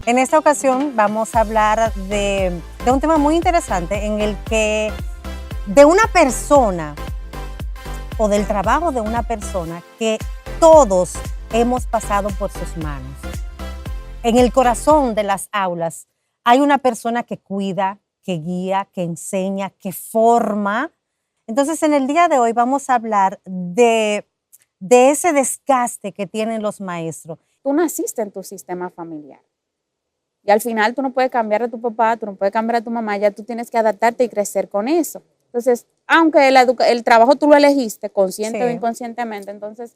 En esta ocasión vamos a hablar de un tema muy interesante en el que de una persona o del trabajo de una persona que todos hemos pasado por sus manos. En el corazón de las aulas hay una persona que cuida, que guía, que enseña, que forma. Entonces, en el día de hoy vamos a hablar de ese desgaste que tienen los maestros. Tú naciste en tu sistema familiar. Y al final tú no puedes cambiar a tu papá, tú no puedes cambiar a tu mamá, ya tú tienes que adaptarte y crecer con eso. Entonces, aunque el trabajo tú lo elegiste, consciente o inconscientemente, entonces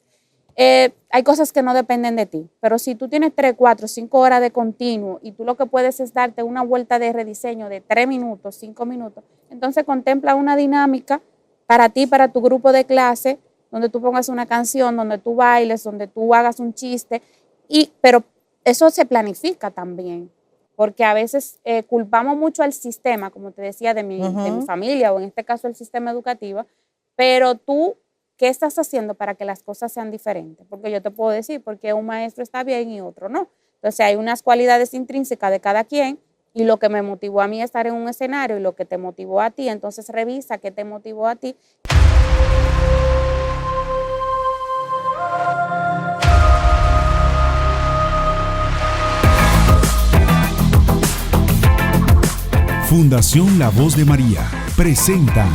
hay cosas que no dependen de ti. Pero si tú tienes 3, 4, 5 horas de continuo y tú lo que puedes es darte una vuelta de rediseño de 3 minutos, 5 minutos, entonces contempla una dinámica para ti, para tu grupo de clase, donde tú pongas una canción, donde tú bailes, donde tú hagas un chiste, pero eso se planifica también. Porque a veces culpamos mucho al sistema, como te decía, de mi familia o en este caso el sistema educativo, pero tú, ¿qué estás haciendo para que las cosas sean diferentes? Porque yo te puedo decir por qué un maestro está bien y otro no. Entonces hay unas cualidades intrínsecas de cada quien y lo que me motivó a mí a estar en un escenario y lo que te motivó a ti, entonces revisa qué te motivó a ti. Fundación La Voz de María presenta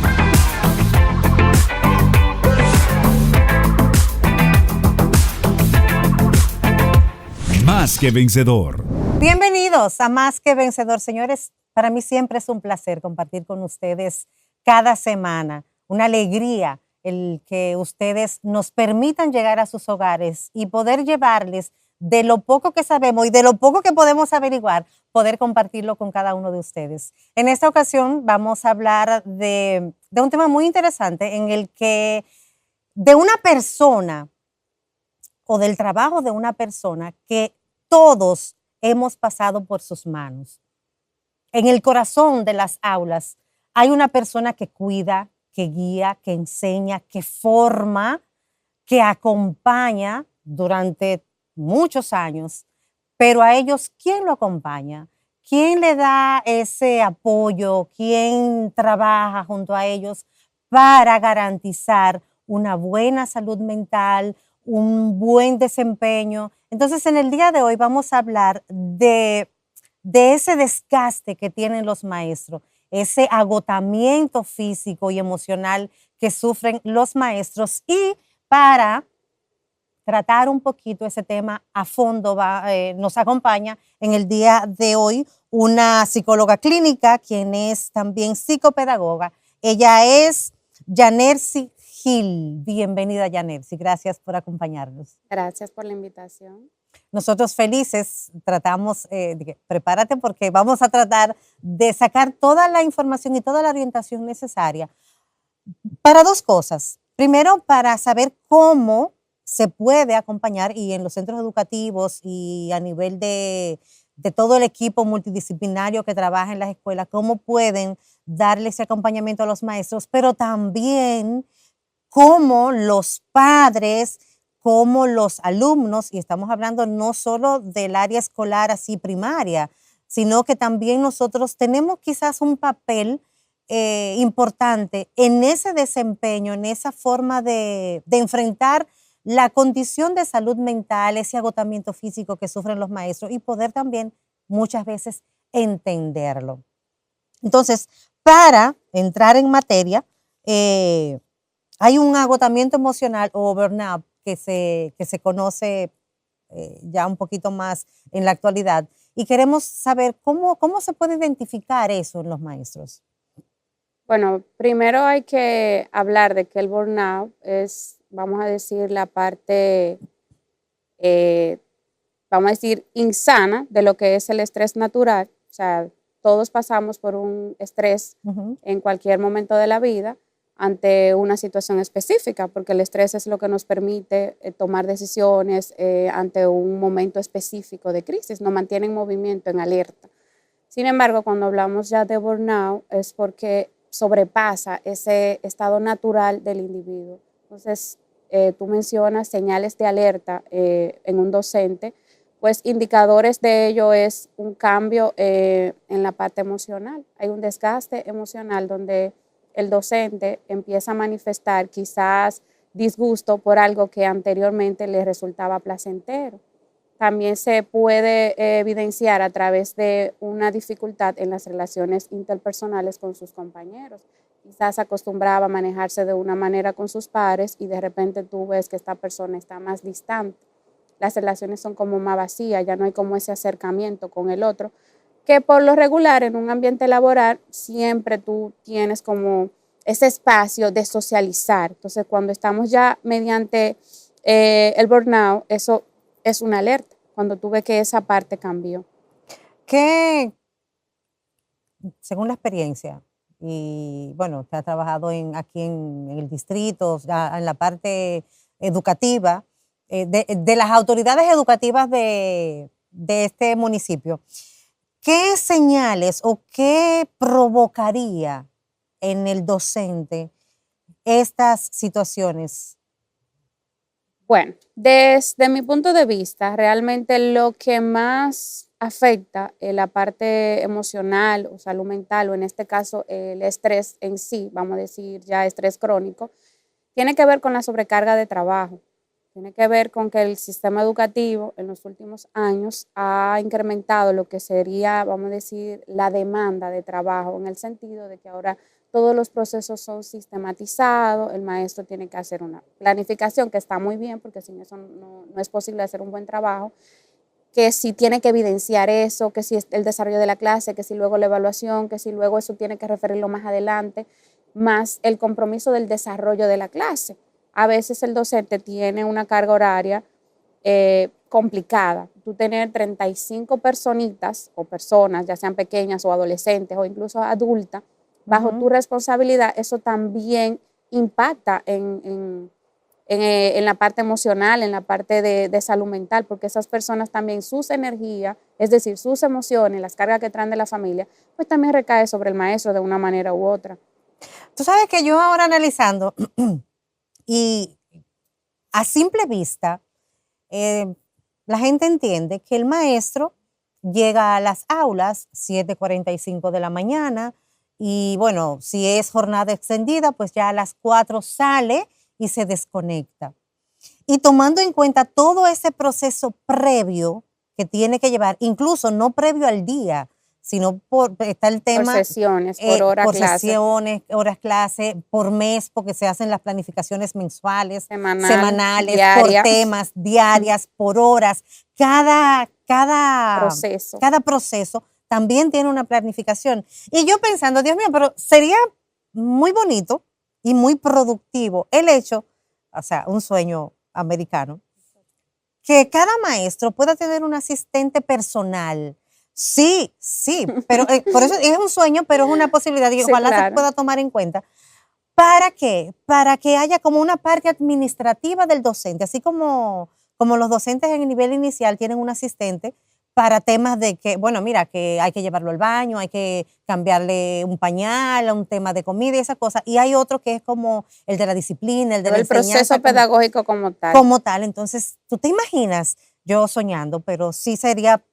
Más que Vencedor. Bienvenidos a Más que Vencedor, señores. Para mí siempre es un placer compartir con ustedes cada semana. Una alegría el que ustedes nos permitan llegar a sus hogares y poder llevarles de lo poco que sabemos y de lo poco que podemos averiguar, poder compartirlo con cada uno de ustedes. En esta ocasión vamos a hablar de un tema muy interesante en el que de una persona o del trabajo de una persona que todos hemos pasado por sus manos. En el corazón de las aulas hay una persona que cuida, que guía, que enseña, que forma, que acompaña durante muchos años, pero a ellos, ¿quién lo acompaña? ¿Quién le da ese apoyo? ¿Quién trabaja junto a ellos para garantizar una buena salud mental, un buen desempeño? Entonces, en el día de hoy vamos a hablar de ese desgaste que tienen los maestros, ese agotamiento físico y emocional que sufren los maestros, y para tratar un poquito ese tema a fondo nos acompaña en el día de hoy una psicóloga clínica, quien es también psicopedagoga. Ella es Yanercy Gil. Bienvenida, Yanercy. Gracias por acompañarnos. Gracias por la invitación. Nosotros felices tratamos, prepárate porque vamos a tratar de sacar toda la información y toda la orientación necesaria para dos cosas. Primero, para saber cómo se puede acompañar, y en los centros educativos y a nivel de todo el equipo multidisciplinario que trabaja en las escuelas, cómo pueden darle ese acompañamiento a los maestros, pero también cómo los padres, como los alumnos, y estamos hablando no solo del área escolar así primaria, sino que también nosotros tenemos quizás un papel importante en ese desempeño, en esa forma de enfrentar la condición de salud mental, ese agotamiento físico que sufren los maestros, y poder también muchas veces entenderlo. Entonces, para entrar en materia, hay un agotamiento emocional o burnout que se conoce ya un poquito más en la actualidad, y queremos saber cómo se puede identificar eso en los maestros. Bueno, primero hay que hablar de que el burnout es, vamos a decir, la parte, vamos a decir, insana de lo que es el estrés natural. O sea, todos pasamos por un estrés en cualquier momento de la vida ante una situación específica, porque el estrés es lo que nos permite tomar decisiones ante un momento específico de crisis, nos mantiene en movimiento, en alerta. Sin embargo, cuando hablamos ya de burnout es porque sobrepasa ese estado natural del individuo. Entonces, tú mencionas señales de alerta en un docente, pues indicadores de ello es un cambio en la parte emocional. Hay un desgaste emocional donde el docente empieza a manifestar quizás disgusto por algo que anteriormente le resultaba placentero. También se puede evidenciar a través de una dificultad en las relaciones interpersonales con sus compañeros. Quizás acostumbraba a manejarse de una manera con sus pares y de repente tú ves que esta persona está más distante. Las relaciones son como más vacías, ya no hay como ese acercamiento con el otro, que por lo regular en un ambiente laboral siempre tú tienes como ese espacio de socializar. Entonces, cuando estamos ya mediante el burnout, eso es una alerta, cuando tú ves que esa parte cambió. ¿Qué, según la experiencia, y bueno, te ha trabajado aquí en el distrito, ya en la parte educativa, de las autoridades educativas de este municipio, ¿qué señales o qué provocaría en el docente estas situaciones? Bueno, desde mi punto de vista, realmente lo que más afecta la parte emocional o salud mental, o en este caso el estrés en sí, vamos a decir ya estrés crónico, tiene que ver con la sobrecarga de trabajo. Tiene que ver con que el sistema educativo en los últimos años ha incrementado lo que sería, vamos a decir, la demanda de trabajo, en el sentido de que ahora todos los procesos son sistematizados, el maestro tiene que hacer una planificación, que está muy bien, porque sin eso no es posible hacer un buen trabajo, que si tiene que evidenciar eso, que si es el desarrollo de la clase, que si luego la evaluación, que si luego eso tiene que referirlo más adelante, más el compromiso del desarrollo de la clase. A veces el docente tiene una carga horaria complicada. Tú tener 35 personitas o personas, ya sean pequeñas o adolescentes o incluso adultas, bajo tu responsabilidad, eso también impacta en la parte emocional, en la parte de salud mental, porque esas personas también sus energías, es decir, sus emociones, las cargas que traen de la familia, pues también recae sobre el maestro de una manera u otra. Tú sabes que yo ahora analizando y a simple vista, la gente entiende que el maestro llega a las aulas 7:45 de la mañana y bueno, si es jornada extendida, pues ya a las 4 sale y se desconecta. Y tomando en cuenta todo ese proceso previo que tiene que llevar, incluso no previo al día, sino está el tema por sesiones, por hora por clase, sesiones, horas clase, por mes, porque se hacen las planificaciones mensuales, semanales, diaria, por temas, diarias, por horas. Cada proceso. proceso también tiene una planificación. Y yo pensando, Dios mío, pero sería muy bonito y muy productivo el hecho, o sea, un sueño americano, que cada maestro pueda tener un asistente personal. Sí, sí, pero por eso es un sueño, pero es una posibilidad y Sí, ojalá se claro. pueda tomar en cuenta. ¿Para qué? Para que haya como una parte administrativa del docente, así como los docentes en el nivel inicial tienen un asistente para temas de que, bueno, mira, que hay que llevarlo al baño, hay que cambiarle un pañal, un tema de comida y esa cosa. Y hay otro que es como el de la disciplina, el de la El enseñanza. proceso pedagógico como tal. Como tal. Entonces, tú te imaginas, yo soñando, pero sí sería.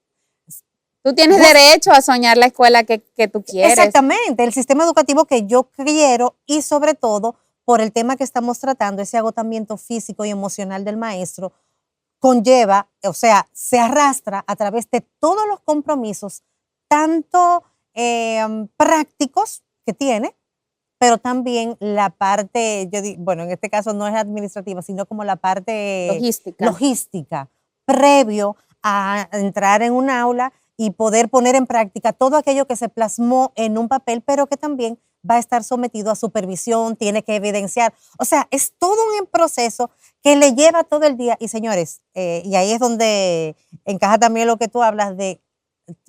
Tú tienes derecho a soñar la escuela que tú quieres. Exactamente, el sistema educativo que yo quiero y sobre todo por el tema que estamos tratando, ese agotamiento físico y emocional del maestro, conlleva, o sea, se arrastra a través de todos los compromisos, tanto prácticos que tiene, pero también la parte, bueno, en este caso no es administrativa, sino como la parte logística previo a entrar en un aula y poder poner en práctica todo aquello que se plasmó en un papel, pero que también va a estar sometido a supervisión, tiene que evidenciar. O sea, es todo un proceso que le lleva todo el día. Y señores, y ahí es donde encaja también lo que tú hablas de,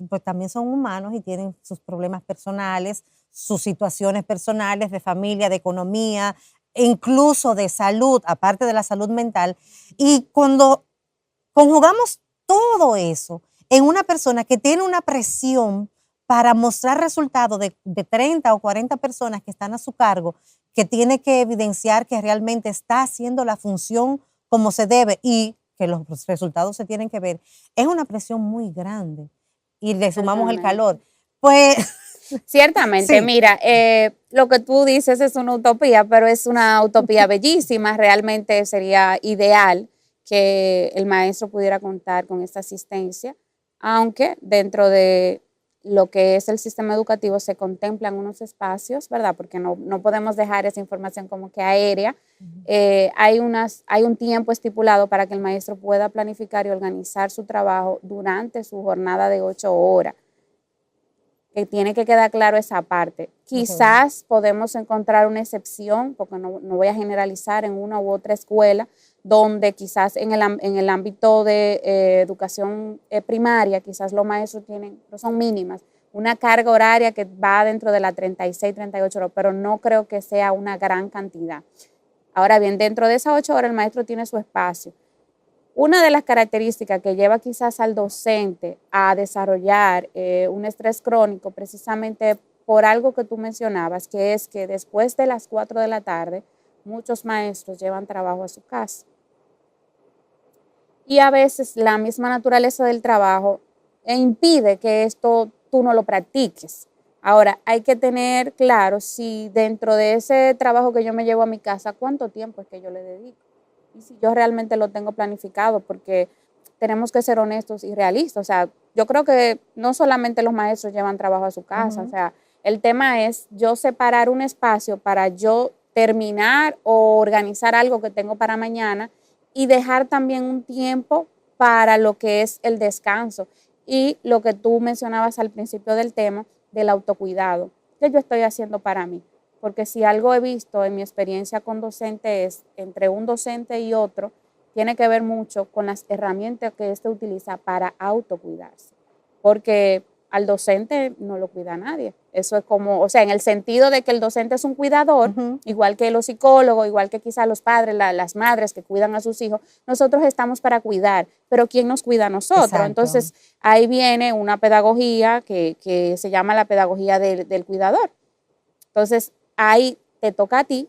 pues también son humanos y tienen sus problemas personales, sus situaciones personales de familia, de economía, e incluso de salud, aparte de la salud mental. Y cuando conjugamos todo eso en una persona que tiene una presión para mostrar resultados de 30 o 40 personas que están a su cargo, que tiene que evidenciar que realmente está haciendo la función como se debe y que los resultados se tienen que ver, es una presión muy grande y le sumamos el calor. Pues ciertamente, sí. mira, lo que tú dices es una utopía, pero es una utopía bellísima. Realmente sería ideal que el maestro pudiera contar con esta asistencia, aunque dentro de lo que es el sistema educativo se contemplan unos espacios, ¿verdad? Porque no podemos dejar esa información como que aérea. Hay un tiempo estipulado para que el maestro pueda planificar y organizar su trabajo durante su jornada de 8 horas. Que tiene que quedar claro esa parte. Quizás podemos encontrar una excepción, porque no voy a generalizar en una u otra escuela, donde quizás en el ámbito de educación primaria, quizás los maestros son mínimas, una carga horaria que va dentro de las 36, 38 horas, pero no creo que sea una gran cantidad. Ahora bien, dentro de esas 8 horas el maestro tiene su espacio. Una de las características que lleva quizás al docente a desarrollar un estrés crónico, precisamente por algo que tú mencionabas, que es que después de las 4 de la tarde, muchos maestros llevan trabajo a su casa. Y a veces la misma naturaleza del trabajo impide que esto tú no lo practiques. Ahora, hay que tener claro si dentro de ese trabajo que yo me llevo a mi casa, cuánto tiempo es que yo le dedico. Y si yo realmente lo tengo planificado, porque tenemos que ser honestos y realistas. O sea, yo creo que no solamente los maestros llevan trabajo a su casa, o sea, el tema es yo separar un espacio para yo terminar o organizar algo que tengo para mañana y dejar también un tiempo para lo que es el descanso y lo que tú mencionabas al principio del tema del autocuidado. ¿Qué yo estoy haciendo para mí? Porque si algo he visto en mi experiencia con docente es, entre un docente y otro, tiene que ver mucho con las herramientas que éste utiliza para autocuidarse. Porque al docente no lo cuida nadie. Eso es como, o sea, en el sentido de que el docente es un cuidador, igual que los psicólogos, igual que quizás los padres, las madres que cuidan a sus hijos, nosotros estamos para cuidar, pero ¿quién nos cuida a nosotros? Exacto. Entonces, ahí viene una pedagogía que se llama la pedagogía del cuidador. Entonces, ahí te toca a ti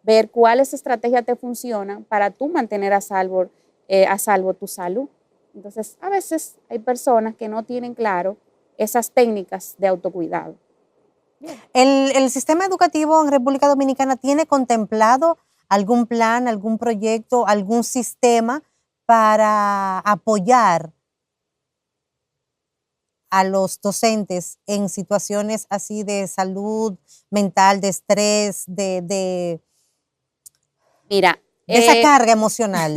ver cuáles estrategias te funcionan para tú mantener a salvo tu salud. Entonces, a veces hay personas que no tienen claro esas técnicas de autocuidado. ¿El sistema educativo en República Dominicana tiene contemplado algún plan, algún proyecto, algún sistema para apoyar a los docentes en situaciones así de salud mental, de estrés, de esa carga emocional?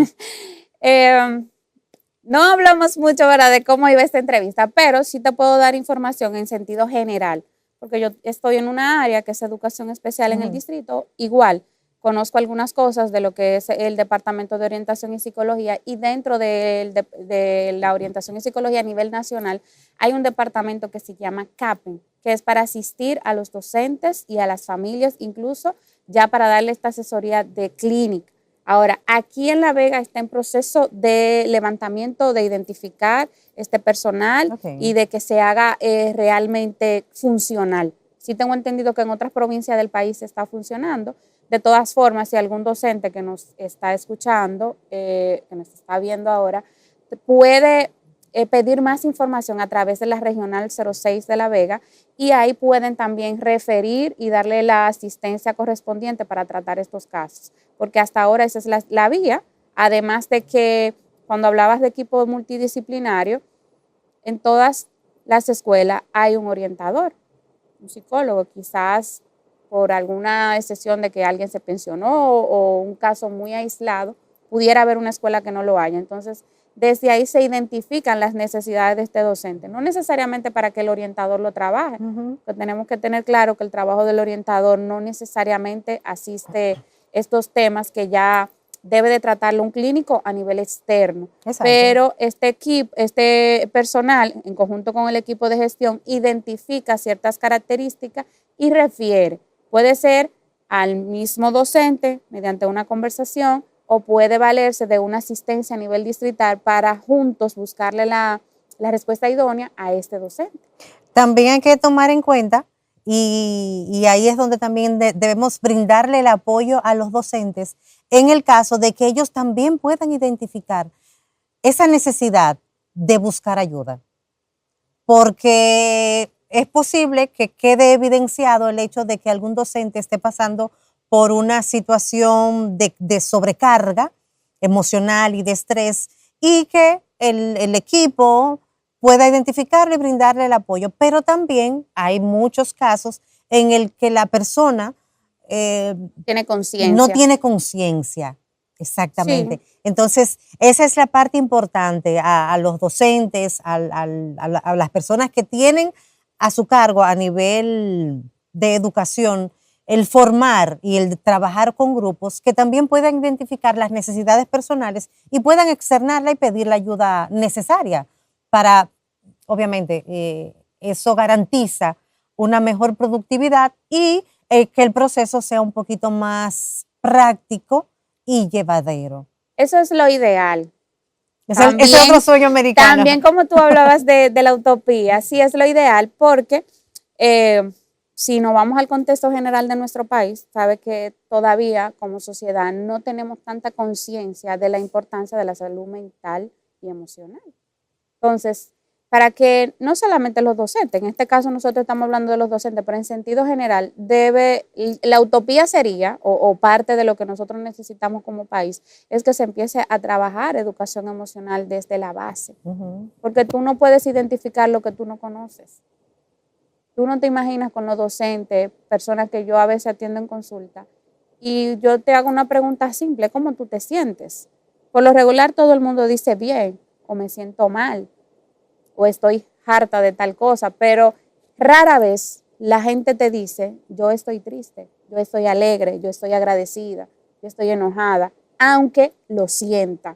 No hablamos mucho, ¿verdad?, de cómo iba esta entrevista, pero sí te puedo dar información en sentido general, porque yo estoy en una área que es educación especial en el distrito. Igual, conozco algunas cosas de lo que es el Departamento de Orientación y Psicología, y dentro de la orientación y psicología a nivel nacional hay un departamento que se llama CAPEN, que es para asistir a los docentes y a las familias, incluso ya para darle esta asesoría de clínica. Ahora, aquí en La Vega está en proceso de levantamiento, de identificar este personal y de que se haga realmente funcional. Sí tengo entendido que en otras provincias del país está funcionando. De todas formas, si algún docente que nos está escuchando, que nos está viendo ahora, puede pedir más información a través de la Regional 06 de La Vega, y ahí pueden también referir y darle la asistencia correspondiente para tratar estos casos, porque hasta ahora esa es la vía, además de que cuando hablabas de equipo multidisciplinario, en todas las escuelas hay un orientador, un psicólogo, quizás por alguna excepción de que alguien se pensionó o un caso muy aislado, pudiera haber una escuela que no lo haya. Entonces, desde ahí se identifican las necesidades de este docente, no necesariamente para que el orientador lo trabaje, pero tenemos que tener claro que el trabajo del orientador no necesariamente asiste estos temas que ya debe de tratarlo un clínico a nivel externo. Exacto. Pero este personal, en conjunto con el equipo de gestión, identifica ciertas características y refiere. Puede ser al mismo docente mediante una conversación, o puede valerse de una asistencia a nivel distrital para juntos buscarle la respuesta idónea a este docente. También hay que tomar en cuenta, y ahí es donde también debemos brindarle el apoyo a los docentes, en el caso de que ellos también puedan identificar esa necesidad de buscar ayuda, porque es posible que quede evidenciado el hecho de que algún docente esté pasando por una situación de sobrecarga emocional y de estrés y que el equipo pueda identificarlo y brindarle el apoyo. Pero también hay muchos casos en el que la persona Tiene no conciencia. tiene conciencia. Exactamente. Sí. Entonces, esa es la parte importante a los docentes, a las personas que tienen a su cargo a nivel de educación, el formar y el trabajar con grupos que también puedan identificar las necesidades personales y puedan externarla y pedir la ayuda necesaria para, obviamente, eso garantiza una mejor productividad y que el proceso sea un poquito más práctico y llevadero. Eso es lo ideal. Ese es otro sueño americano. También como tú hablabas de la utopía, sí es lo ideal porque si nos vamos al contexto general de nuestro país, sabe que todavía como sociedad no tenemos tanta conciencia de la importancia de la salud mental y emocional. Entonces, para que no solamente los docentes, en este caso nosotros estamos hablando de los docentes, pero en sentido general, la utopía sería, o parte de lo que nosotros necesitamos como país, es que se empiece a trabajar educación emocional desde la base. Porque tú no puedes identificar lo que tú no conoces. Tú no te imaginas con los docentes, personas que yo a veces atiendo en consulta, y yo te hago una pregunta simple, ¿cómo tú te sientes? Por lo regular todo el mundo dice bien, o me siento mal, o estoy harta de tal cosa, pero rara vez la gente te dice, yo estoy triste, yo estoy alegre, yo estoy agradecida, yo estoy enojada, aunque lo sienta.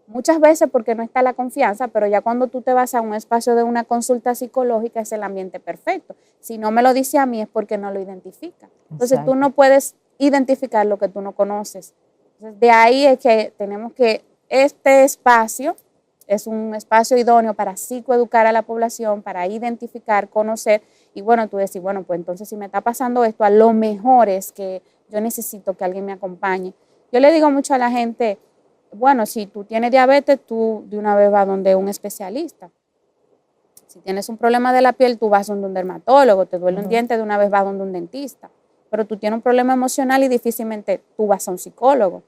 Muchas veces porque no está la confianza, pero ya cuando tú te vas a un espacio de una consulta psicológica es el ambiente perfecto. Si no me lo dice a mí es porque no lo identifica. Entonces tú no puedes identificar lo que tú no conoces. Entonces, de ahí es que tenemos que este espacio es un espacio idóneo para psicoeducar a la población, para identificar, conocer y bueno, tú decís, bueno, pues entonces si me está pasando esto, a lo mejor es que yo necesito que alguien me acompañe. Yo le digo mucho a la gente, bueno, si tú tienes diabetes, tú de una vez vas donde un especialista. Si tienes un problema de la piel, tú vas donde un dermatólogo, te duele un diente, de una vez vas donde un dentista. Pero tú tienes un problema emocional y difícilmente tú vas a un psicólogo.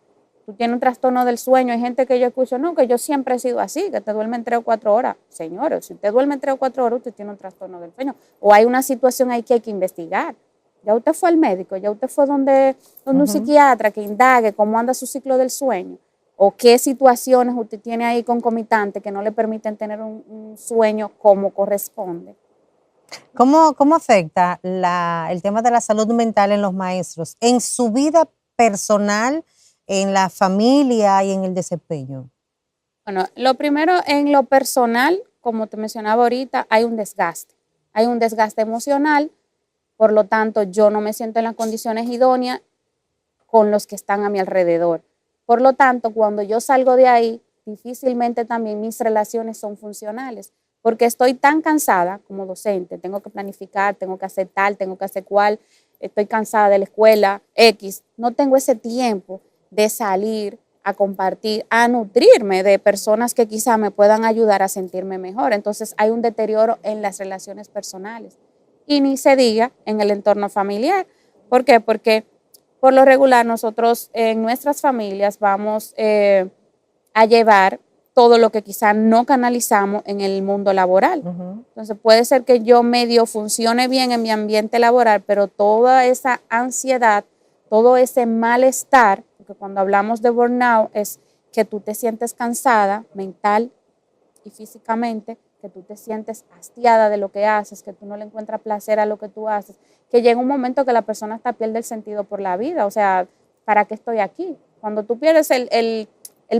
Tú tienes un trastorno del sueño, hay gente que yo escucho, no, que yo siempre he sido así, que te duermen 3 o 4 horas. Señores, si usted duerme 3 o 4 horas, usted tiene un trastorno del sueño. O hay una situación ahí que hay que investigar. Ya usted fue al médico, ya usted fue donde un psiquiatra que indague cómo anda su ciclo del sueño o qué situaciones usted tiene ahí concomitantes que no le permiten tener un sueño como corresponde. ¿Cómo afecta el tema de la salud mental en los maestros, en su vida personal, en la familia y en el desempeño? Bueno, lo primero, en lo personal, como te mencionaba ahorita, hay un desgaste. Hay un desgaste emocional, por lo tanto, yo no me siento en las condiciones idóneas con los que están a mi alrededor. Por lo tanto, cuando yo salgo de ahí, difícilmente también mis relaciones son funcionales, porque estoy tan cansada como docente, tengo que planificar, tengo que hacer tal, tengo que hacer cual, estoy cansada de la escuela, X, no tengo ese tiempo de salir a compartir, a nutrirme de personas que quizá me puedan ayudar a sentirme mejor. Entonces hay un deterioro en las relaciones personales y ni se diga en el entorno familiar. ¿Por qué? Porque por lo regular nosotros en nuestras familias vamos a llevar todo lo que quizá no canalizamos en el mundo laboral. Entonces puede ser que yo medio funcione bien en mi ambiente laboral, pero toda esa ansiedad, todo ese malestar, porque cuando hablamos de burnout es que tú te sientes cansada mental y físicamente, que tú te sientes hastiada de lo que haces, que tú no le encuentras placer a lo que tú haces, que llega un momento que la persona hasta pierde el sentido por la vida, o sea, ¿para qué estoy aquí? Cuando tú pierdes el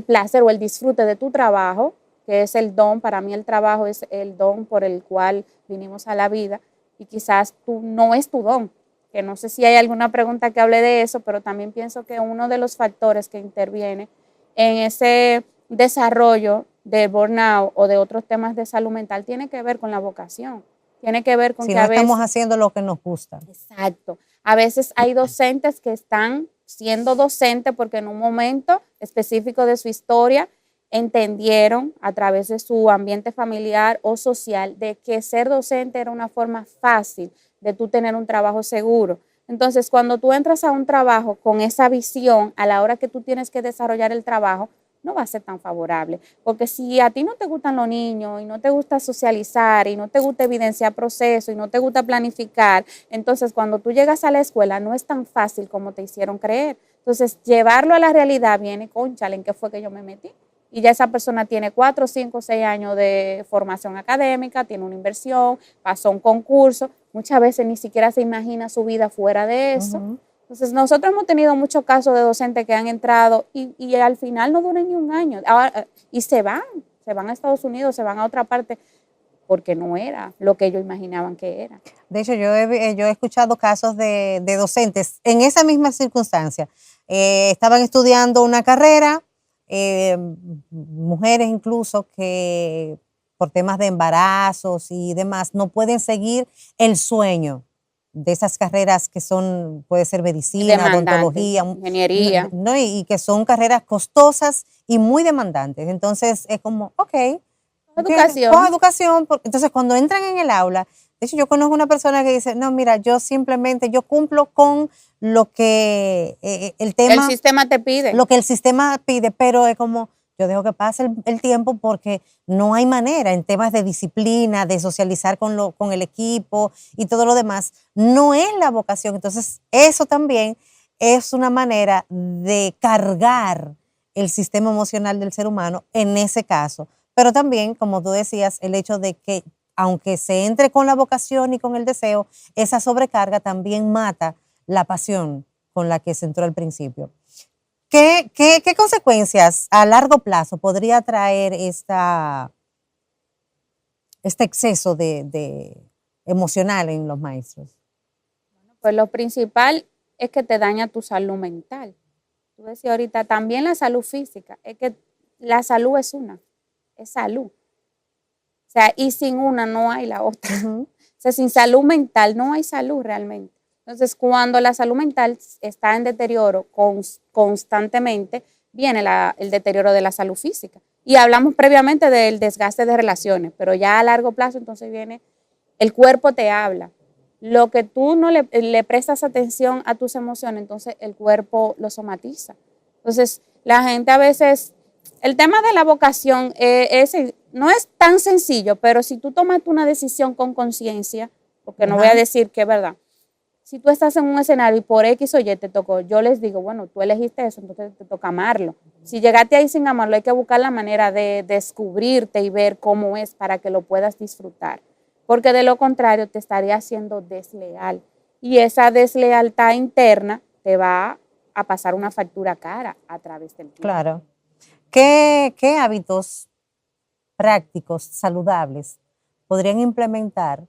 placer o el disfrute de tu trabajo, que es el don, para mí el trabajo es el don por el cual vinimos a la vida, y quizás tú no es tu don, que no sé si hay alguna pregunta que hable de eso, pero también pienso que uno de los factores que interviene en ese desarrollo de burnout o de otros temas de salud mental tiene que ver con la vocación, tiene que ver con si que no a veces estamos haciendo lo que nos gusta. Exacto. A veces hay docentes que están siendo docentes porque en un momento específico de su historia entendieron a través de su ambiente familiar o social de que ser docente era una forma fácil de tú tener un trabajo seguro. Entonces, cuando tú entras a un trabajo con esa visión, a la hora que tú tienes que desarrollar el trabajo, no va a ser tan favorable. Porque si a ti no te gustan los niños y no te gusta socializar y no te gusta evidenciar procesos y no te gusta planificar, entonces cuando tú llegas a la escuela no es tan fácil como te hicieron creer. Entonces, llevarlo a la realidad viene, cónchale, ¿en qué fue que yo me metí? Y ya esa persona tiene 4, 5, 6 años de formación académica, tiene una inversión, pasó un concurso, muchas veces ni siquiera se imagina su vida fuera de eso. Entonces, nosotros hemos tenido muchos casos de docentes que han entrado y al final no duran ni un año y se van a Estados Unidos, se van a otra parte, porque no era lo que ellos imaginaban que era. De hecho, yo he escuchado casos de docentes en esa misma circunstancia. Estaban estudiando una carrera, mujeres incluso que por temas de embarazos y demás no pueden seguir el sueño de esas carreras que son, puede ser medicina, odontología, ingeniería, ¿no? Y que son carreras costosas y muy demandantes. Entonces es como, ok, educación. Con educación. Entonces cuando entran en el aula, de hecho yo conozco una persona que dice, no, mira, yo cumplo con lo que el sistema te pide. Lo que el sistema pide, pero es como, yo dejo que pase el tiempo porque no hay manera en temas de disciplina, de socializar con el equipo y todo lo demás. No es la vocación. Entonces, eso también es una manera de cargar el sistema emocional del ser humano en ese caso. Pero también, como tú decías, el hecho de que aunque se entre con la vocación y con el deseo, esa sobrecarga también mata la pasión con la que se entró al principio. ¿Qué consecuencias a largo plazo podría traer este exceso de emocional en los maestros? Pues lo principal es que te daña tu salud mental. Tú decías ahorita, también la salud física, es que la salud es salud. O sea, y sin una no hay la otra. O sea, sin salud mental no hay salud realmente. Entonces, cuando la salud mental está en deterioro constantemente, viene el deterioro de la salud física. Y hablamos previamente del desgaste de relaciones, pero ya a largo plazo entonces viene, el cuerpo te habla. Lo que tú no le prestas atención a tus emociones, entonces el cuerpo lo somatiza. Entonces, la gente a veces, el tema de la vocación no es tan sencillo, pero si tú tomas una decisión con conciencia, porque no voy a decir que es verdad, si tú estás en un escenario y por X o Y te tocó, yo les digo, bueno, tú elegiste eso, entonces te toca amarlo. Si llegaste ahí sin amarlo, hay que buscar la manera de descubrirte y ver cómo es para que lo puedas disfrutar. Porque de lo contrario te estaría haciendo desleal. Y esa deslealtad interna te va a pasar una factura cara a través del tiempo. Claro. ¿Qué hábitos prácticos, saludables, podrían implementar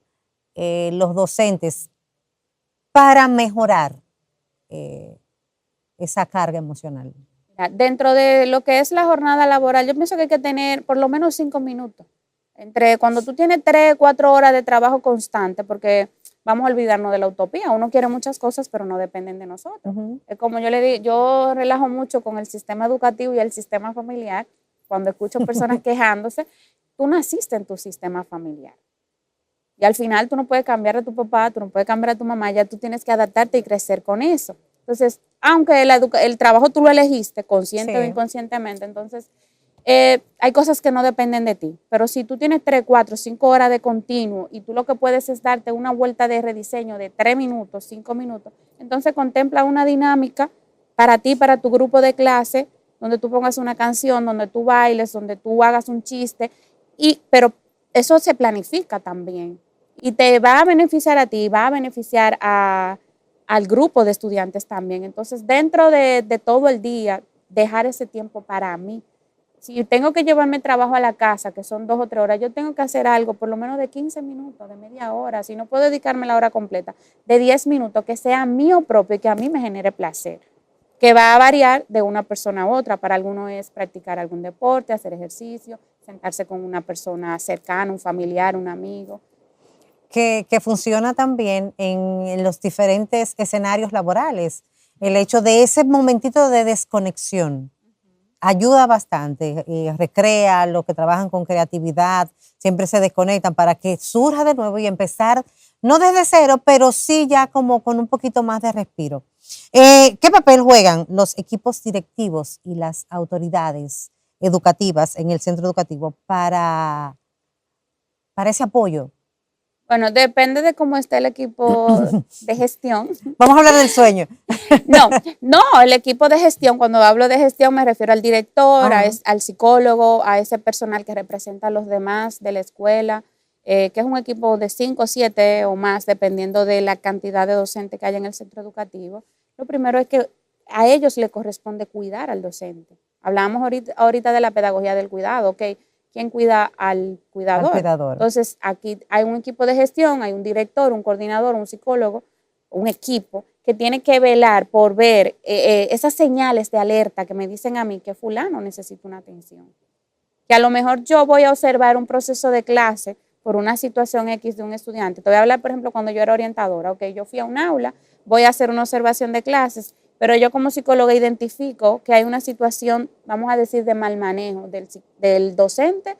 los docentes para mejorar esa carga emocional? Dentro de lo que es la jornada laboral, yo pienso que hay que tener por lo menos 5 minutos. Entre cuando tú tienes 3, 4 horas de trabajo constante, porque vamos a olvidarnos de la utopía. Uno quiere muchas cosas, pero no dependen de nosotros. Es como yo le digo, yo relajo mucho con el sistema educativo y el sistema familiar. Cuando escucho personas quejándose, tú naciste en tu sistema familiar. Y al final tú no puedes cambiar a tu papá, tú no puedes cambiar a tu mamá, ya tú tienes que adaptarte y crecer con eso. Entonces, aunque el trabajo tú lo elegiste, consciente o inconscientemente, entonces hay cosas que no dependen de ti. Pero si tú tienes 3, 4, 5 horas de continuo y tú lo que puedes es darte una vuelta de rediseño de 3 minutos, 5 minutos, entonces contempla una dinámica para ti, para tu grupo de clase, donde tú pongas una canción, donde tú bailes, donde tú hagas un chiste, pero eso se planifica también. Y te va a beneficiar a ti, va a beneficiar al grupo de estudiantes también. Entonces, dentro de todo el día, dejar ese tiempo para mí. Si tengo que llevarme trabajo a la casa, que son 2 o 3 horas, yo tengo que hacer algo por lo menos de 15 minutos, de media hora. Si no puedo dedicarme la hora completa, de 10 minutos, que sea mío propio y que a mí me genere placer. Que va a variar de una persona a otra. Para algunos es practicar algún deporte, hacer ejercicio, sentarse con una persona cercana, un familiar, un amigo. Que funciona también en los diferentes escenarios laborales. El hecho de ese momentito de desconexión. ayuda bastante, recrea, los que trabajan con creatividad, siempre se desconectan para que surja de nuevo y empezar, no desde cero, pero sí ya como con un poquito más de respiro. ¿Qué papel juegan los equipos directivos y las autoridades educativas en el centro educativo para ese apoyo? Bueno, depende de cómo esté el equipo de gestión. Vamos a hablar del sueño. No, el equipo de gestión, cuando hablo de gestión me refiero al director, al psicólogo, a ese personal que representa a los demás de la escuela, que es un equipo de 5, 7 o más, dependiendo de la cantidad de docentes que haya en el centro educativo. Lo primero es que a ellos les corresponde cuidar al docente. Hablábamos ahorita de la pedagogía del cuidado, ¿ok? ¿Quién cuida al cuidador? Al cuidador. Entonces, aquí hay un equipo de gestión, hay un director, un coordinador, un psicólogo, un equipo que tiene que velar por ver esas señales de alerta que me dicen a mí que fulano necesita una atención. Que a lo mejor yo voy a observar un proceso de clase por una situación X de un estudiante. Te voy a hablar, por ejemplo, cuando yo era orientadora. Ok, yo fui a un aula, voy a hacer una observación de clases, pero yo como psicóloga identifico que hay una situación, vamos a decir, de mal manejo del docente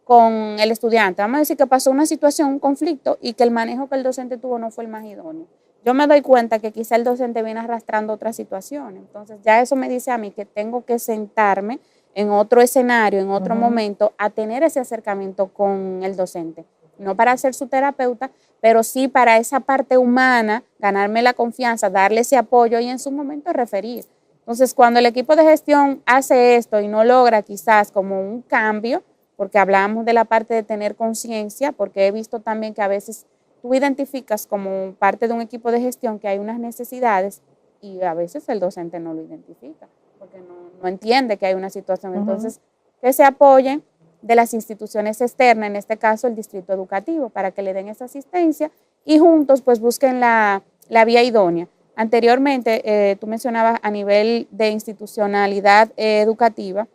con el estudiante. Vamos a decir que pasó una situación, un conflicto, y que el manejo que el docente tuvo no fue el más idóneo. Yo me doy cuenta que quizá el docente viene arrastrando otras situaciones. Entonces ya eso me dice a mí que tengo que sentarme en otro escenario, en otro momento, a tener ese acercamiento con el docente. No para ser su terapeuta, pero sí para esa parte humana, ganarme la confianza, darle ese apoyo y en su momento referir. Entonces, cuando el equipo de gestión hace esto y no logra quizás como un cambio, porque hablamos de la parte de tener conciencia, porque he visto también que a veces tú identificas como parte de un equipo de gestión que hay unas necesidades y a veces el docente no lo identifica, porque no entiende que hay una situación. Entonces, que se apoyen de las instituciones externas, en este caso el distrito educativo, para que le den esa asistencia y juntos pues busquen la vía idónea. Anteriormente, tú mencionabas a nivel de institucionalidad educativa,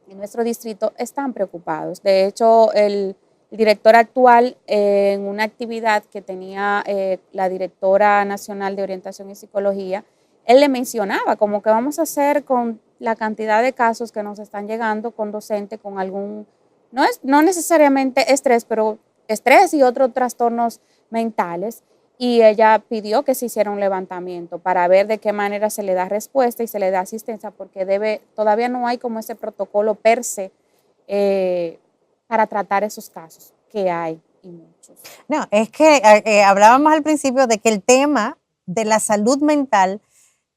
en nuestro distrito están preocupados. De hecho, el director actual, en una actividad que tenía la directora nacional de orientación y psicología, él le mencionaba como que vamos a hacer con la cantidad de casos que nos están llegando con docentes con algún, no necesariamente estrés, pero estrés y otros trastornos mentales. Y ella pidió que se hiciera un levantamiento para ver de qué manera se le da respuesta y se le da asistencia, porque todavía no hay como ese protocolo per se para tratar esos casos, que hay y muchos. No, es que hablábamos al principio de que el tema de la salud mental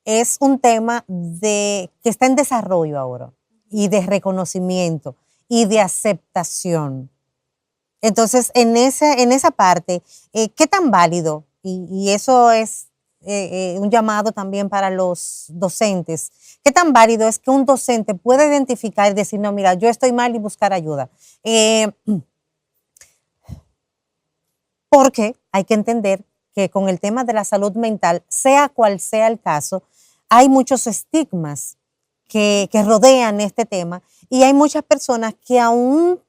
es un tema que está en desarrollo ahora y de reconocimiento y de aceptación. Entonces, en esa parte, ¿qué tan válido? Y eso es un llamado también para los docentes. ¿Qué tan válido es que un docente pueda identificar y decir, no, mira, yo estoy mal y buscar ayuda? Porque hay que entender que con el tema de la salud mental, sea cual sea el caso, hay muchos estigmas que rodean este tema y hay muchas personas que aún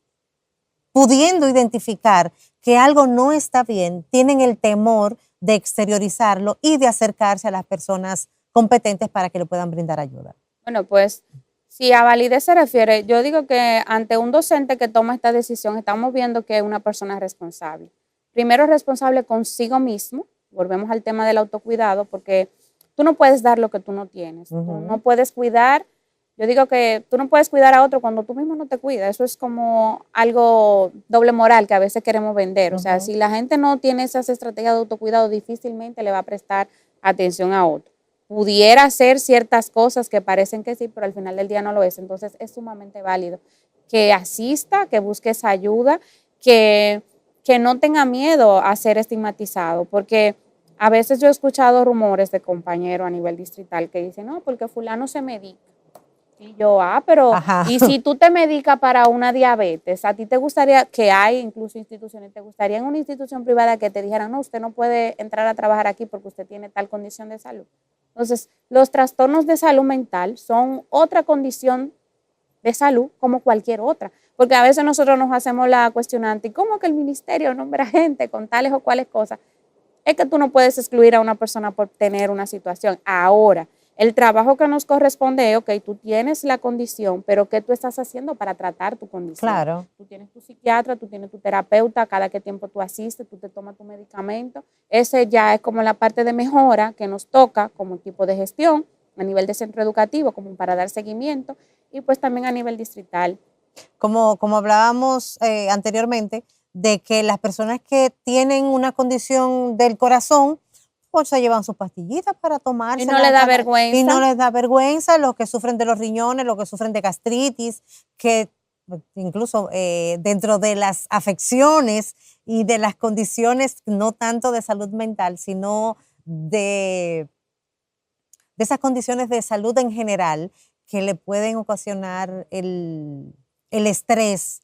pudiendo identificar que algo no está bien, tienen el temor de exteriorizarlo y de acercarse a las personas competentes para que le puedan brindar ayuda. Bueno, pues si a validez se refiere, yo digo que ante un docente que toma esta decisión, estamos viendo que es una persona responsable. Primero responsable consigo mismo, volvemos al tema del autocuidado, porque tú no puedes dar lo que tú no tienes. Tú no puedes cuidar. Yo digo que tú no puedes cuidar a otro cuando tú mismo no te cuidas. Eso es como algo doble moral que a veces queremos vender. O sea, si la gente no tiene esas estrategias de autocuidado, difícilmente le va a prestar atención a otro. Pudiera hacer ciertas cosas que parecen que sí, pero al final del día no lo es. Entonces es sumamente válido que asista, que busque esa ayuda, que no tenga miedo a ser estigmatizado, porque a veces yo he escuchado rumores de compañeros a nivel distrital que dicen, no, porque fulano se medica. Y yo, pero, y si tú te medicas para una diabetes, ¿a ti te gustaría, que hay incluso instituciones, te gustaría en una institución privada que te dijeran, no, usted no puede entrar a trabajar aquí porque usted tiene tal condición de salud? Entonces, los trastornos de salud mental son otra condición de salud como cualquier otra, porque a veces nosotros nos hacemos la cuestionante, ¿y cómo que el ministerio nombra gente con tales o cuales cosas? Es que tú no puedes excluir a una persona por tener una situación. Ahora, El trabajo que nos corresponde es, ok, tú tienes la condición, pero ¿qué tú estás haciendo para tratar tu condición? Claro. Tú tienes tu psiquiatra, tú tienes tu terapeuta, cada qué tiempo tú asistes, tú te tomas tu medicamento. Ese ya es como la parte de mejora que nos toca como equipo de gestión a nivel de centro educativo, como para dar seguimiento, y pues también a nivel distrital. Como hablábamos anteriormente, de que las personas que tienen una condición del corazón, pues se llevan sus pastillitas para Y tomársela. no le da Y no vergüenza. les da vergüenza, los que sufren de los riñones, los que sufren de gastritis, que incluso dentro de las afecciones y de las condiciones, no tanto de salud mental, sino de esas condiciones de salud en general que le pueden ocasionar el estrés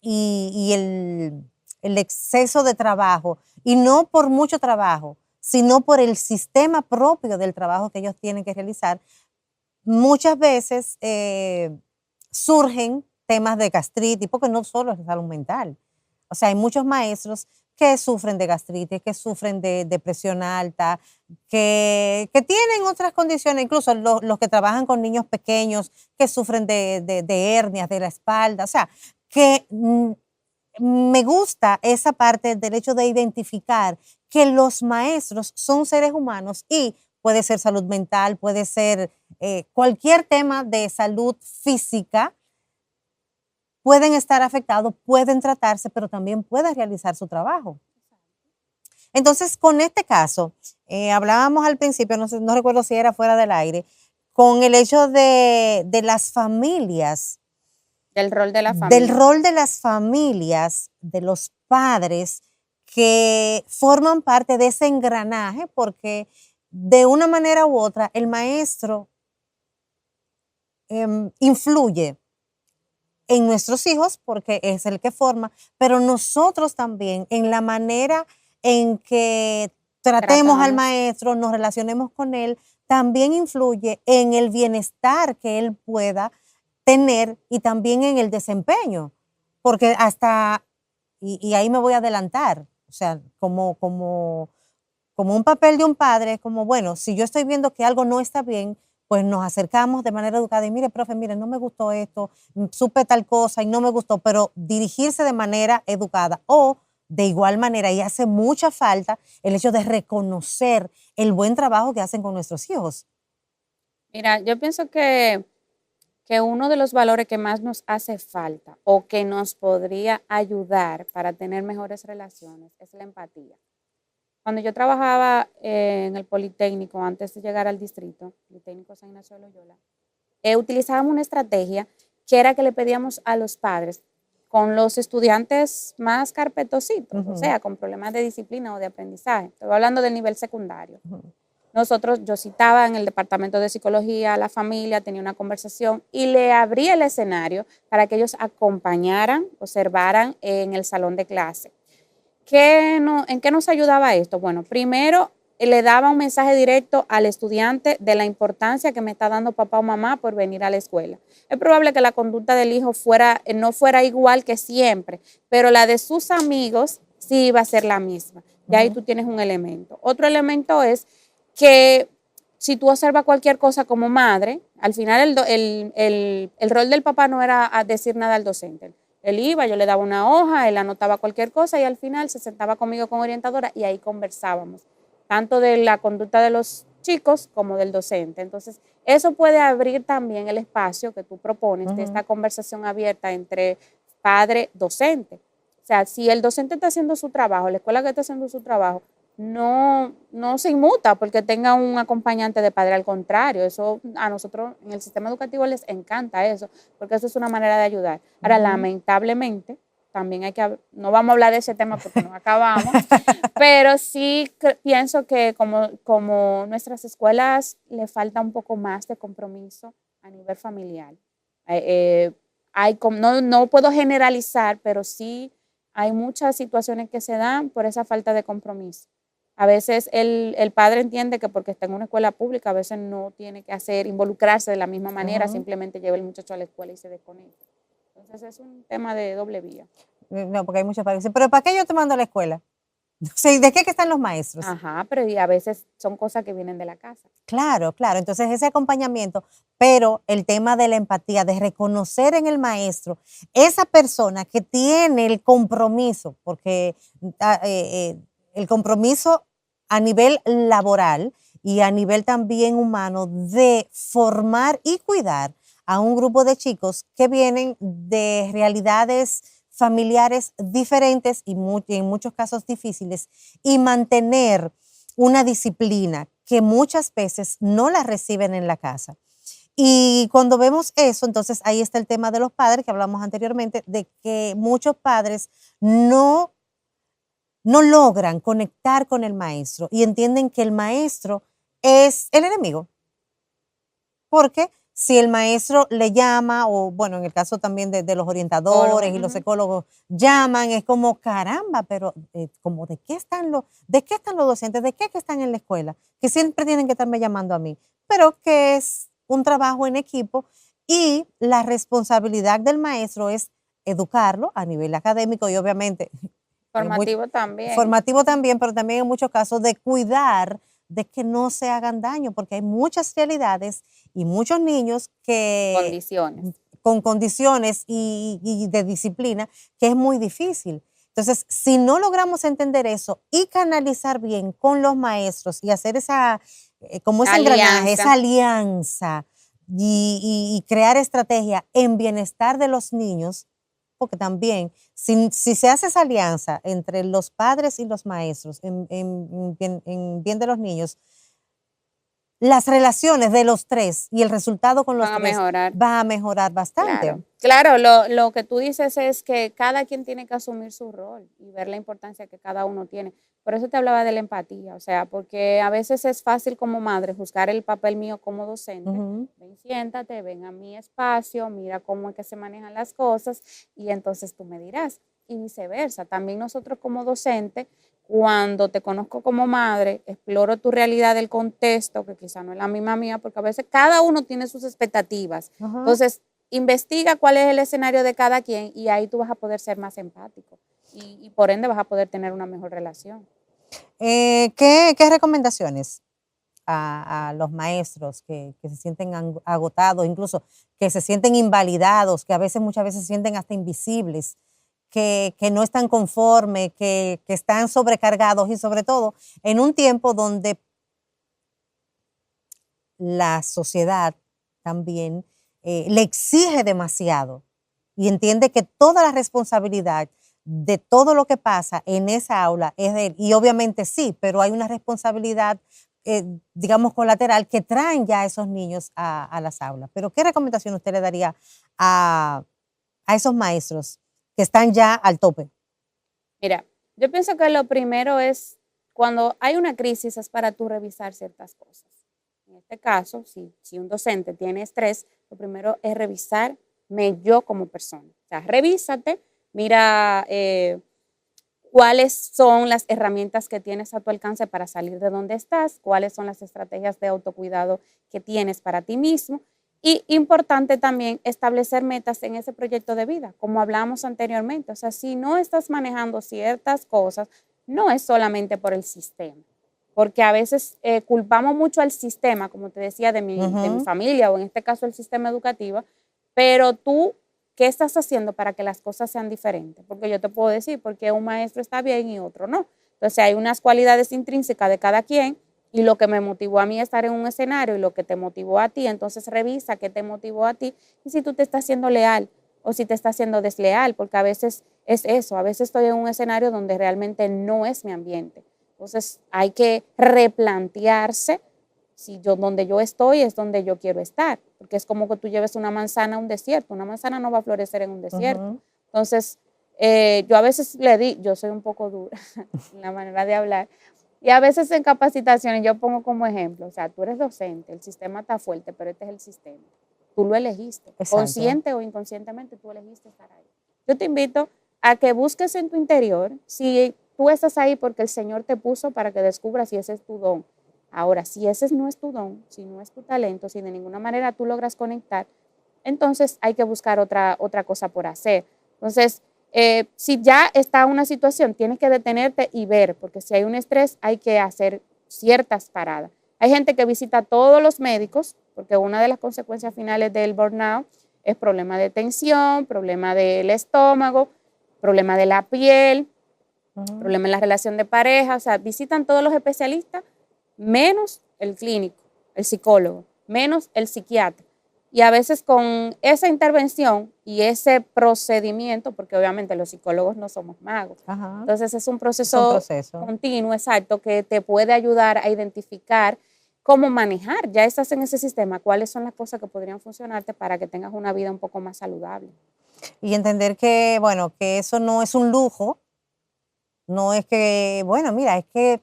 y el exceso de trabajo, y no por mucho trabajo, sino por el sistema propio del trabajo que ellos tienen que realizar. Muchas veces surgen temas de gastritis, porque no solo es salud mental. O sea, hay muchos maestros que sufren de gastritis, que sufren de depresión alta, que tienen otras condiciones, incluso los que trabajan con niños pequeños que sufren de hernias de la espalda. O sea, que me gusta esa parte del hecho de identificar que los maestros son seres humanos y puede ser salud mental, puede ser cualquier tema de salud física, pueden estar afectados, pueden tratarse, pero también pueden realizar su trabajo. Entonces, con este caso, hablábamos al principio, no recuerdo si era fuera del aire, con el hecho de las familias, Del rol de la del familia. rol de las familias, de los padres que forman parte de ese engranaje, porque de una manera u otra el maestro influye en nuestros hijos porque es el que forma, pero nosotros también en la manera en que tratemos al Tratamos. maestro, nos relacionemos con él, también influye en el bienestar que él pueda tener y también en el desempeño, porque y ahí me voy a adelantar, o sea, como un papel de un padre, es como, bueno, si yo estoy viendo que algo no está bien, pues nos acercamos de manera educada y mire, profe, mire, no me gustó esto, supe tal cosa y no me gustó, pero dirigirse de manera educada o de igual manera, y hace mucha falta el hecho de reconocer el buen trabajo que hacen con nuestros hijos. Mira, yo pienso que uno de los valores que más nos hace falta o que nos podría ayudar para tener mejores relaciones es la empatía. Cuando yo trabajaba en el Politécnico, antes de llegar al distrito, Politécnico San Ignacio de Loyola, utilizábamos una estrategia que era que le pedíamos a los padres, con los estudiantes más carpetositos, o sea, con problemas de disciplina o de aprendizaje, estoy hablando del nivel secundario. Nosotros, yo citaba en el departamento de psicología a la familia, tenía una conversación y le abría el escenario para que ellos acompañaran, observaran en el salón de clase. ¿En qué nos ayudaba esto? Bueno, primero le daba un mensaje directo al estudiante de la importancia que me está dando papá o mamá por venir a la escuela. Es probable que la conducta del hijo no fuera igual que siempre, pero la de sus amigos sí iba a ser la misma. Y ahí tú tienes un elemento. Otro elemento es que si tú observas cualquier cosa como madre, al final el rol del papá no era decir nada al docente. Él iba, yo le daba una hoja, él anotaba cualquier cosa y al final se sentaba conmigo con orientadora y ahí conversábamos, tanto de la conducta de los chicos como del docente. Entonces, eso puede abrir también el espacio que tú propones de esta conversación abierta entre padre-docente. O sea, si el docente está haciendo su trabajo, la escuela que está haciendo su trabajo, no se inmuta porque tenga un acompañante de padre, al contrario, eso a nosotros en el sistema educativo les encanta eso, porque eso es una manera de ayudar. Ahora, lamentablemente, también no vamos a hablar de ese tema porque no acabamos, pero sí pienso que como nuestras escuelas le falta un poco más de compromiso a nivel familiar. No puedo generalizar, pero sí hay muchas situaciones que se dan por esa falta de compromiso. A veces el padre entiende que porque está en una escuela pública, a veces no tiene que involucrarse de la misma manera, simplemente lleva el muchacho a la escuela y se desconecta. Entonces es un tema de doble vía. No, porque hay muchos padres que dicen, pero ¿para qué yo te mando a la escuela? Sí, ¿de qué que están los maestros? Ajá, pero y a veces son cosas que vienen de la casa. Claro, claro. Entonces, ese acompañamiento, pero el tema de la empatía, de reconocer en el maestro esa persona que tiene el compromiso, porque el compromiso a nivel laboral y a nivel también humano de formar y cuidar a un grupo de chicos que vienen de realidades familiares diferentes y en muchos casos difíciles y mantener una disciplina que muchas veces no la reciben en la casa. Y cuando vemos eso, entonces ahí está el tema de los padres que hablamos anteriormente, de que muchos padres no logran conectar con el maestro y entienden que el maestro es el enemigo. Porque si el maestro le llama, o bueno, en el caso también de los orientadores y los psicólogos llaman, es como, caramba, pero como ¿de qué están los docentes? ¿De qué que están en la escuela? Que siempre tienen que estarme llamando a mí. Pero que es un trabajo en equipo y la responsabilidad del maestro es educarlo a nivel académico y obviamente Formativo también. formativo también, pero también en muchos casos de cuidar de que no se hagan daño, porque hay muchas realidades y muchos niños Condiciones. con condiciones y de disciplina que es muy difícil. Entonces, si no logramos entender eso y canalizar bien con los maestros y hacer como ese engranaje, esa alianza y crear estrategia en bienestar de los niños, porque también, si se hace esa alianza entre los padres y los maestros en bien de los niños, las relaciones de los tres y el resultado con los Van a tres mejorar. va a mejorar bastante. Claro, lo que tú dices es que cada quien tiene que asumir su rol y ver la importancia que cada uno tiene. Por eso te hablaba de la empatía, o sea, porque a veces es fácil como madre juzgar el papel mío como docente. Ven, siéntate, ven a mi espacio, mira cómo es que se manejan las cosas y entonces tú me dirás. Y viceversa, también nosotros como docentes, cuando te conozco como madre, exploro tu realidad del contexto, que quizá no es la misma mía, porque a veces cada uno tiene sus expectativas. Entonces, investiga cuál es el escenario de cada quien y ahí tú vas a poder ser más empático y por ende vas a poder tener una mejor relación. ¿Qué recomendaciones a los maestros que se sienten agotados, incluso que se sienten invalidados, que a veces, muchas veces se sienten hasta invisibles, que no están conformes, que están sobrecargados y sobre todo en un tiempo donde la sociedad también le exige demasiado y entiende que toda la responsabilidad de todo lo que pasa en esa aula es de él? Y obviamente sí, pero hay una responsabilidad, digamos, colateral que traen ya a esos niños a las aulas. Pero ¿qué recomendación usted le daría a esos maestros que están ya al tope? Mira, yo pienso que lo primero es, cuando hay una crisis, es para tú revisar ciertas cosas. En este caso, si un docente tiene estrés, lo primero es revisarme yo como persona. O sea, revísate, mira cuáles son las herramientas que tienes a tu alcance para salir de donde estás, cuáles son las estrategias de autocuidado que tienes para ti mismo. Y importante también establecer metas en ese proyecto de vida, como hablamos anteriormente. O sea, si no estás manejando ciertas cosas, no es solamente por el sistema, porque a veces culpamos mucho al sistema, como te decía, de mi familia o en este caso el sistema educativo, pero tú, ¿qué estás haciendo para que las cosas sean diferentes? Porque yo te puedo decir por qué un maestro está bien y otro no. Entonces hay unas cualidades intrínsecas de cada quien y lo que me motivó a mí a estar en un escenario y lo que te motivó a ti, entonces revisa qué te motivó a ti y si tú te estás siendo leal o si te estás siendo desleal, porque a veces es eso, a veces estoy en un escenario donde realmente no es mi ambiente. Entonces hay que replantearse si donde yo estoy es donde yo quiero estar, porque es como que tú lleves una manzana a un desierto, una manzana no va a florecer en un desierto. Entonces, yo a veces yo soy un poco dura en la manera de hablar, y a veces en capacitaciones yo pongo como ejemplo, o sea, tú eres docente, el sistema está fuerte, pero este es el sistema. Tú lo elegiste, consciente o inconscientemente tú elegiste estar ahí. Yo te invito a que busques en tu interior si tú estás ahí porque el Señor te puso para que descubras si ese es tu don. Ahora, si ese no es tu don, si no es tu talento, si de ninguna manera tú logras conectar, entonces hay que buscar otra cosa por hacer. Entonces, Si ya está una situación, tienes que detenerte y ver, porque si hay un estrés hay que hacer ciertas paradas. Hay gente que visita a todos los médicos, porque una de las consecuencias finales del burnout es problema de tensión, problema del estómago, problema de la piel, problema en la relación de pareja. O sea, visitan todos los especialistas, menos el clínico, el psicólogo, menos el psiquiatra. Y a veces con esa intervención y ese procedimiento, porque obviamente los psicólogos no somos magos, entonces es un proceso continuo, exacto, que te puede ayudar a identificar cómo manejar, ya estás en ese sistema, cuáles son las cosas que podrían funcionarte para que tengas una vida un poco más saludable. Y entender que, bueno, que eso no es un lujo, no es que, bueno, mira, es que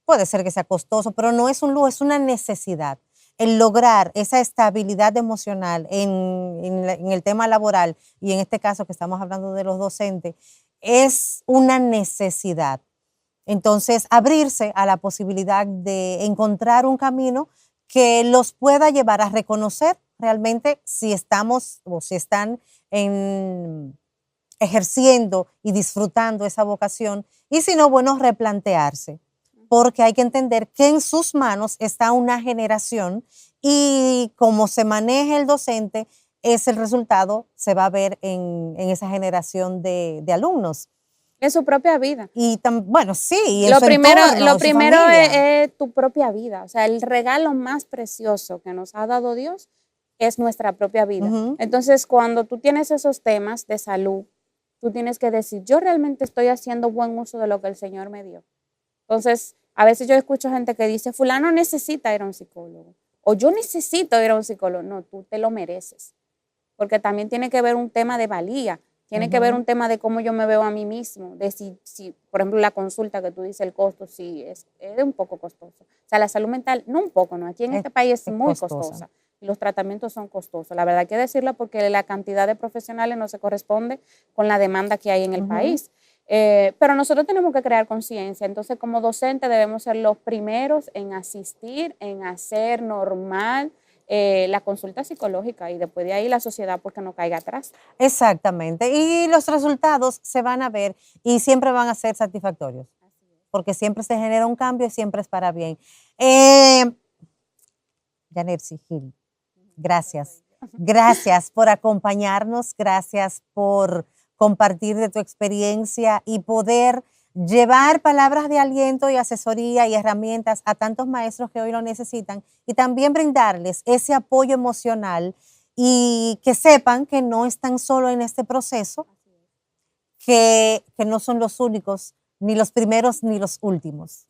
puede ser que sea costoso, pero no es un lujo, es una necesidad. El lograr esa estabilidad emocional en el tema laboral, y en este caso que estamos hablando de los docentes, es una necesidad. Entonces, abrirse a la posibilidad de encontrar un camino que los pueda llevar a reconocer realmente si estamos o si están ejerciendo y disfrutando esa vocación, y si no, bueno, replantearse. Porque hay que entender que en sus manos está una generación y como se maneja el docente, es el resultado, se va a ver en esa generación de alumnos. En su propia vida. Y bueno, sí, y lo primero es tu propia vida. O sea, el regalo más precioso que nos ha dado Dios es nuestra propia vida. Entonces, cuando tú tienes esos temas de salud, tú tienes que decir, yo realmente estoy haciendo buen uso de lo que el Señor me dio. Entonces, a veces yo escucho gente que dice, fulano necesita ir a un psicólogo, o yo necesito ir a un psicólogo. No, tú te lo mereces, porque también tiene que ver un tema de valía, tiene que ver un tema de cómo yo me veo a mí mismo, de si por ejemplo, la consulta que tú dices, el costo, sí, es un poco costoso. O sea, la salud mental, no un poco, no, aquí en este país es muy costosa. Y los tratamientos son costosos. La verdad hay que decirlo porque la cantidad de profesionales no se corresponde con la demanda que hay en el país. Pero nosotros tenemos que crear conciencia. Entonces, como docente debemos ser los primeros en asistir, en hacer normal la consulta psicológica, y después de ahí la sociedad pues que no caiga atrás. Exactamente. Y los resultados se van a ver y siempre van a ser satisfactorios. Porque siempre se genera un cambio y siempre es para bien. Yanercy Gil, gracias. Gracias por acompañarnos, gracias por compartir de tu experiencia y poder llevar palabras de aliento y asesoría y herramientas a tantos maestros que hoy lo necesitan, y también brindarles ese apoyo emocional y que sepan que no están solo en este proceso, que no son los únicos, ni los primeros ni los últimos.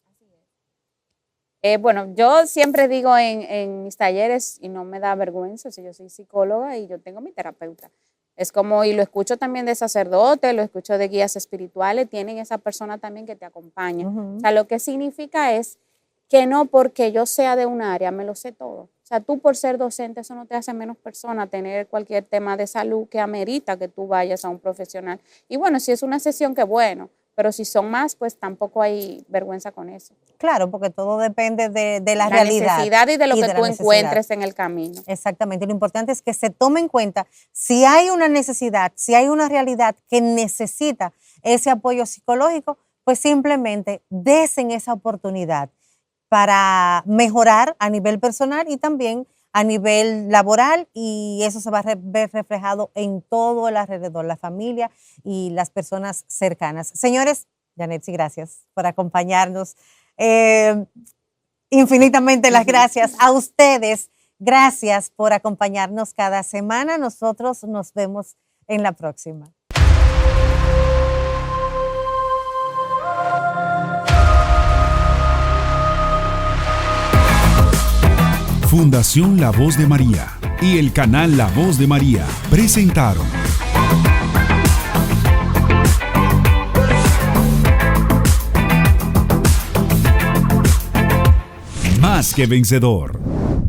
Bueno, yo siempre digo en mis talleres, y no me da vergüenza, si yo soy psicóloga y yo tengo mi terapeuta. Es como, y lo escucho también de sacerdotes, lo escucho de guías espirituales, tienen esa persona también que te acompaña. O sea, lo que significa es que no porque yo sea de un área me lo sé todo. O sea, tú por ser docente, eso no te hace menos persona, tener cualquier tema de salud que amerita que tú vayas a un profesional. Y bueno, si es una sesión, qué bueno, pero si son más, pues tampoco hay vergüenza con eso. Claro, porque todo depende de la realidad. La necesidad y de lo que tú encuentres en el camino. Exactamente. Lo importante es que se tome en cuenta si hay una necesidad, si hay una realidad que necesita ese apoyo psicológico, pues simplemente desen esa oportunidad para mejorar a nivel personal y también a nivel laboral, y eso se va a ver reflejado en todo el alrededor, la familia y las personas cercanas. Señores, Yanercy, gracias por acompañarnos. Infinitamente las gracias a ustedes. Gracias por acompañarnos cada semana. Nosotros nos vemos en la próxima. Fundación La Voz de María y el canal La Voz de María presentaron Más que Vencedor.